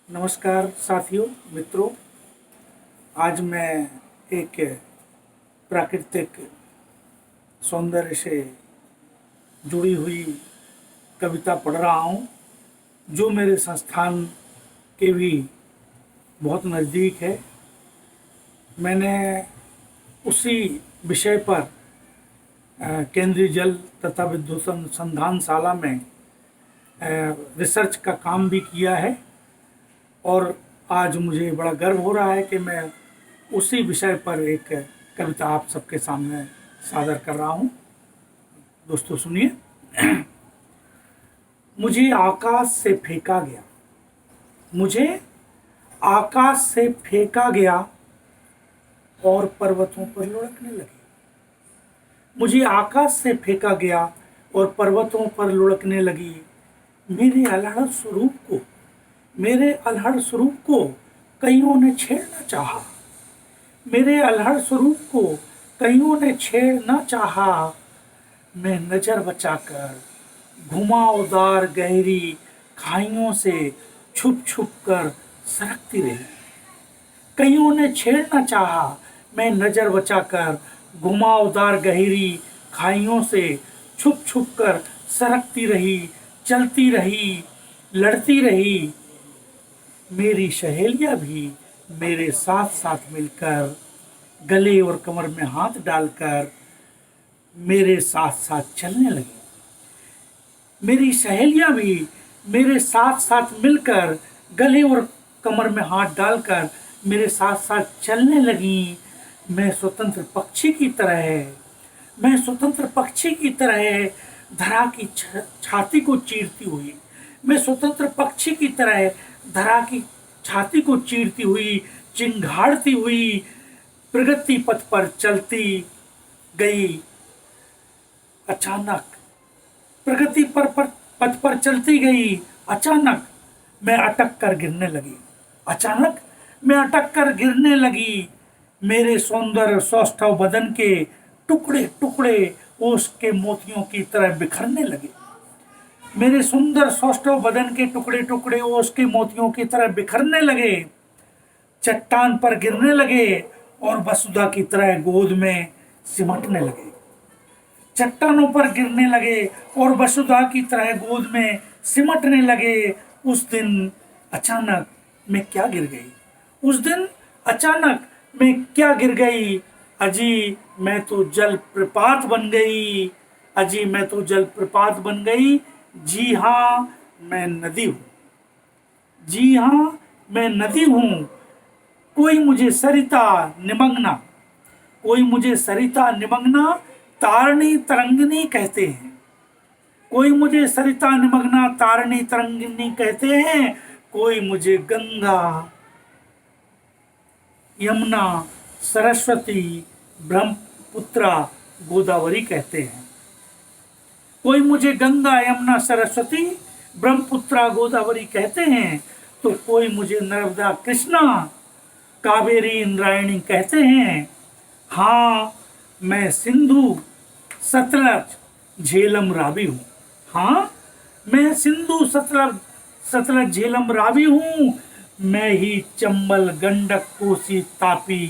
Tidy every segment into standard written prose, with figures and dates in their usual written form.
नमस्कार साथियों, मित्रों। आज मैं एक प्राकृतिक सौंदर्य से जुड़ी हुई कविता पढ़ रहा हूँ, जो मेरे संस्थान के भी बहुत नज़दीक है। मैंने उसी विषय पर केंद्रीय जल तथा विद्युत अनुसंधानशाला में रिसर्च का काम भी किया है और आज मुझे बड़ा गर्व हो रहा है कि मैं उसी विषय पर एक कविता आप सबके सामने सादर कर रहा हूँ। दोस्तों सुनिए। मुझे आकाश से फेंका गया, मुझे आकाश से फेंका गया और पर्वतों पर लुढ़कने लगी। मुझे आकाश से फेंका गया और पर्वतों पर लुढ़कने लगी। मेरे अलहड़ स्वरूप को, मेरे अलहड़ स्वरूप को कईयों ने छेड़ना चाहा। मेरे अलहड़ स्वरूप को कईयों ने छेड़ना चाहा। मैं नजर बचाकर घुमावदार गहरी खाइयों से छुप छुप कर सरकती रही। कईयों ने छेड़ना चाहा, मैं नजर बचाकर घुमावदार गहरी खाइयों से छुप छुप कर सरकती रही, चलती रही, लड़ती रही। मेरी सहेलियां भी मेरे साथ साथ मिलकर गले और कमर में हाथ डालकर मेरे साथ साथ चलने लगी। मेरी सहेलियां भी मेरे साथ साथ मिलकर गले और कमर में हाथ डालकर मेरे साथ साथ चलने लगी। मैं स्वतंत्र पक्षी की तरह, मैं स्वतंत्र पक्षी की तरह धरा की छाती को चीरती हुई, मैं स्वतंत्र पक्षी की तरह धरा की छाती को चीरती हुई, चिंगाड़ती हुई प्रगति पथ पर चलती गई। अचानक प्रगति पथ पर चलती गई। अचानक मैं अटक कर गिरने लगी। अचानक मैं अटक कर गिरने लगी। मेरे सौंदर्य सौष्ठव बदन के टुकड़े टुकड़े ओस के मोतियों की तरह बिखरने लगे। मेरे सुंदर सौष्ठव बदन के टुकड़े टुकड़े ओस के मोतियों की तरह बिखरने लगे। चट्टान पर गिरने लगे और वसुधा की तरह गोद में सिमटने लगे। चट्टानों पर गिरने लगे और वसुधा की तरह गोद में सिमटने लगे। उस दिन अचानक मैं क्या गिर गई, उस दिन अचानक मैं क्या गिर गई। अजी मैं तो जल प्रपात बन गई, अजी मैं तो जल प्रपात बन गई। जी हाँ मैं नदी हूँ, जी हाँ मैं नदी हूँ। कोई मुझे सरिता निमग्ना, कोई मुझे सरिता निमग्ना तारणी तरंगिनी कहते हैं। कोई मुझे सरिता निमग्ना तारणी तरंगिनी कहते हैं। कोई मुझे गंगा यमुना सरस्वती ब्रह्मपुत्रा गोदावरी कहते हैं। कोई मुझे गंगा यमुना सरस्वती ब्रह्मपुत्रा गोदावरी कहते हैं, तो कोई मुझे नर्मदा कृष्णा कावेरी इंद्रायणी कहते हैं। हाँ मैं सिंधु सतलज झेलम रावी हूँ। हाँ मैं सिंधु सतलज झेलम रावी हूँ। मैं ही चंबल गंडक कोसी तापी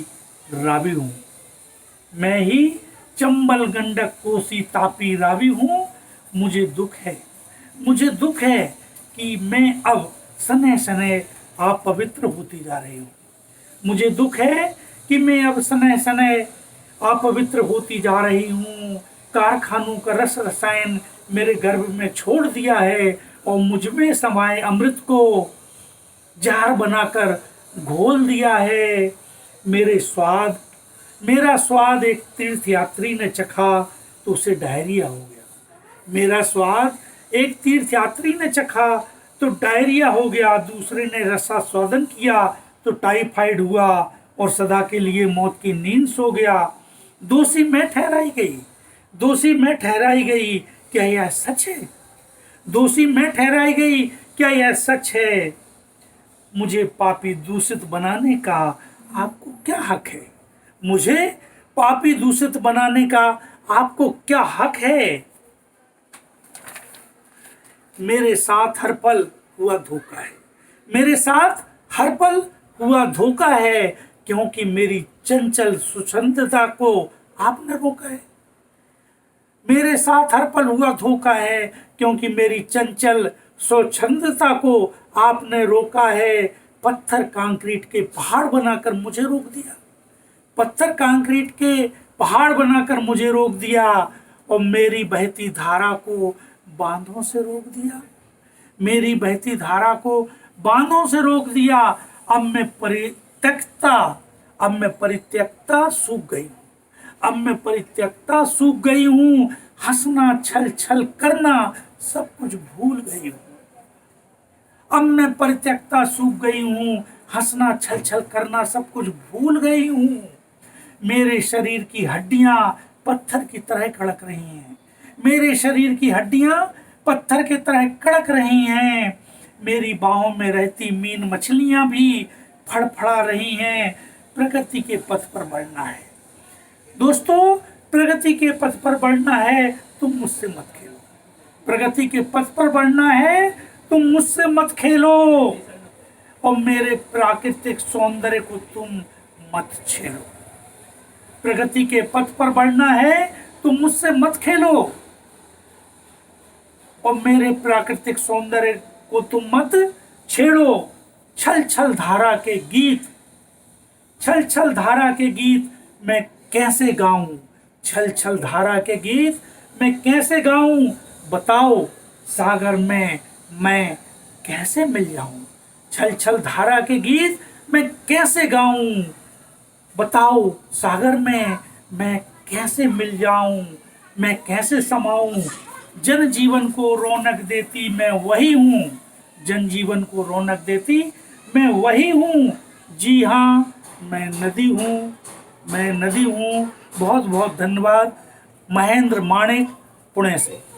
रावी हूँ। मैं ही चंबल गंडक कोसी तापी रावी हूँ। मुझे दुख है, मुझे दुख है कि मैं अब सने सने अपवित्र होती जा रही हूँ। मुझे दुख है कि मैं अब सने सने अपवित्र होती जा रही हूँ। कारखानों का रस रसायन मेरे गर्भ में छोड़ दिया है और मुझ में समाये अमृत को जहर बनाकर घोल दिया है। मेरा स्वाद एक तीर्थ यात्री ने चखा तो उसे डायरिया हो गया। मेरा स्वाद एक तीर्थ यात्री ने चखा तो डायरिया हो गया। दूसरे ने रसा स्वादन किया तो टाइफाइड हुआ और सदा के लिए मौत की नींद सो गया। दोषी मैं ठहराई गई, दोषी मैं ठहराई गई। क्या यह सच है? दोषी मैं ठहराई गई। क्या यह सच है? मुझे पापी दूषित बनाने का आपको क्या हक है? मुझे पापी दूषित बनाने का आपको क्या हक है? मेरे साथ हर पल हुआ धोखा है, मेरे साथ हर पल हुआ धोखा है, क्योंकि मेरी चंचल स्वच्छंदता को आपने रोका है। मेरे साथ हर पल हुआ धोखा है, क्योंकि मेरी चंचल स्वच्छंदता को आपने रोका है। पत्थर कंक्रीट के पहाड़ बनाकर मुझे रोक दिया, पत्थर कंक्रीट के पहाड़ बनाकर मुझे रोक दिया, और मेरी बहती धारा को बांधों से रोक दिया, मेरी बहती धारा को बांधों से रोक दिया। अब मैं परित्यक्ता सूख गई हूँ, अब मैं परित्यक्ता सूख गई हूँ। हंसना छल छल करना सब कुछ भूल गई हूँ। अब मैं परित्यक्ता सूख गई हूँ, हंसना छल छल करना सब कुछ भूल गई हूँ। मेरे शरीर की हड्डियां पत्थर की तरह कड़क रही हैं, मेरे शरीर की हड्डियां पत्थर की तरह कड़क रही हैं। मेरी बाहों में रहती मीन मछलियां भी फड़फड़ा रही हैं। प्रगति के पथ पर बढ़ना है दोस्तों, प्रगति के पथ पर बढ़ना है, तुम मुझसे मत खेलो। प्रगति के पथ पर बढ़ना है, तुम मुझसे मत खेलो, और मेरे प्राकृतिक सौंदर्य को तुम मत छेड़ो। प्रगति के पथ पर बढ़ना है, तुम मुझसे मत खेलो, और मेरे प्राकृतिक सौंदर्य को तुम मत छेड़ो। छल छल धारा के गीत, छल छल धारा के गीत मैं कैसे गाऊं, छल छल धारा के गीत मैं कैसे गाऊं। बताओ सागर में मैं कैसे मिल जाऊं, छल छल धारा के गीत मैं कैसे गाऊं। बताओ सागर में मैं कैसे मिल जाऊं, मैं कैसे समाऊं। जनजीवन को रौनक देती मैं वही हूँ, जनजीवन को रौनक देती मैं वही हूँ। जी हाँ, मैं नदी हूँ, मैं नदी हूँ। बहुत बहुत धन्यवाद। महेंद्र माणिक, पुणे से।